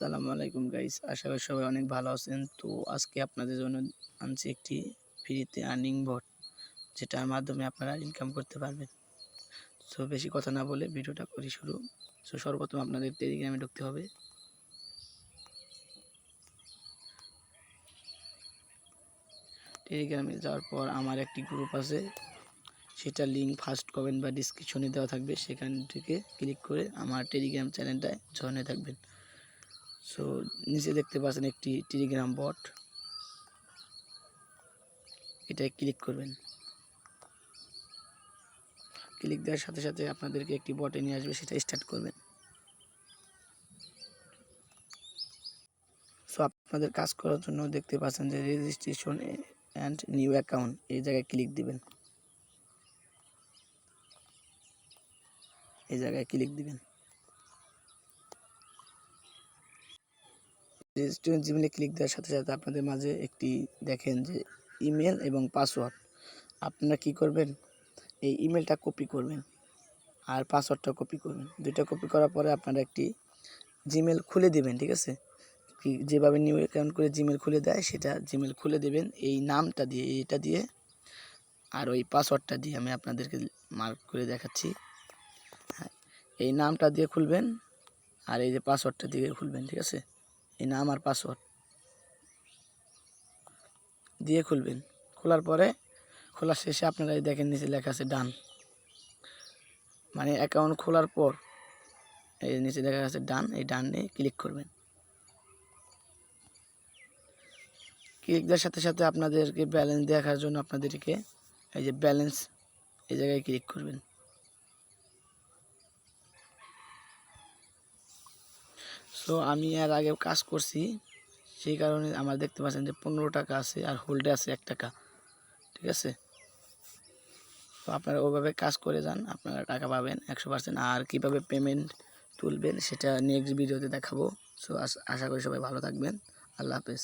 আসসালামু আলাইকুম গাইস, আশা করি সবাই অনেক ভালো আছেন। তো আজকে আপনাদের জন্য আনছি একটি ফ্রিতে আর্নিং বট, যেটার মাধ্যমে আপনারা ইনকাম করতে পারবেন। সো বেশি কথা না বলে ভিডিওটা করি শুরু। সো সর্বপ্রথম আপনাদের টেলিগ্রামে ঢুকতে হবে। টেলিগ্রামে যাওয়ার পর আমার একটি গ্রুপ আছে, সেটার লিঙ্ক ফার্স্ট কমেন্ট বা ডিসক্রিপশনে দেওয়া থাকবে। সেখান থেকে ক্লিক করে আমার টেলিগ্রাম চ্যানেলটায় জয়েন হয়ে থাকবেন। সো নিচে দেখতে পাচ্ছেন একটি টেলিগ্রাম বট, এটায় ক্লিক করবেন। ক্লিক দেওয়ার সাথে সাথে আপনাদেরকে একটি বটে নিয়ে আসবে, সেটা স্টার্ট করবেন। সো আপনাদের কাজ করার জন্য দেখতে পাচ্ছেন যে রেজিস্ট্রেশন অ্যান্ড নিউ অ্যাকাউন্ট, এই জায়গায় ক্লিক দিবেন। এই জায়গায় ক্লিক দিবেন। রেজিস্ট্রেশন জিমেলে ক্লিক দেওয়ার সাথে সাথে আপনাদের মাঝে একটি দেখেন যে ইমেল এবং পাসওয়ার্ড। আপনারা কি করবেন, এই ইমেলটা কপি করবেন আর পাসওয়ার্ডটা কপি করবেন। দুইটা কপি করার পরে আপনারা একটি জিমেল খুলে দিবেন, ঠিক আছে? কি যেভাবে নিউ অ্যাকাউন্ট করে জিমেল খুলে দেয়, সেটা জিমেল খুলে দেবেন এই নামটা দিয়ে, এটা দিয়ে আর ওই পাসওয়ার্ডটা দিয়ে। আমি আপনাদেরকে মার্ক করে দেখাচ্ছি। হ্যাঁ, এই নামটা দিয়ে খুলবেন আর এই যে পাসওয়ার্ডটা দিয়ে খুলবেন, ঠিক আছে? এই নাম আর পাসওয়ার্ড দিয়ে খুলবেন। খোলার পরে খোলার শেষে আপনারা এই দেখেন নিচে লেখা আছে ডান, মানে অ্যাকাউন্ট খোলার পর এই নিচে লেখা আছে ডান, এই ডানে ক্লিক করবেন। ক্লিক দেওয়ার সাথে সাথে আপনাদেরকে ব্যালেন্স দেখার জন্য আপনাদেরকে এই যে ব্যালেন্স, এই জায়গায় ক্লিক করবেন। সো আমি এর আগে কাজ করছি, সেই কারণে আমার দেখতে পাচ্ছেন যে 15 টাকা আছে আর হোল্ডে আছে 1 টাকা, ঠিক আছে? তো আপনারা ওইভাবে কাজ করে যান, আপনারা টাকা পাবেন 100%। আর কীভাবে পেমেন্ট তুলবেন সেটা নেক্সট ভিডিওতে দেখাবো। সো আশা করি সবাই ভালো থাকবেন। আল্লাহ হাফেজ।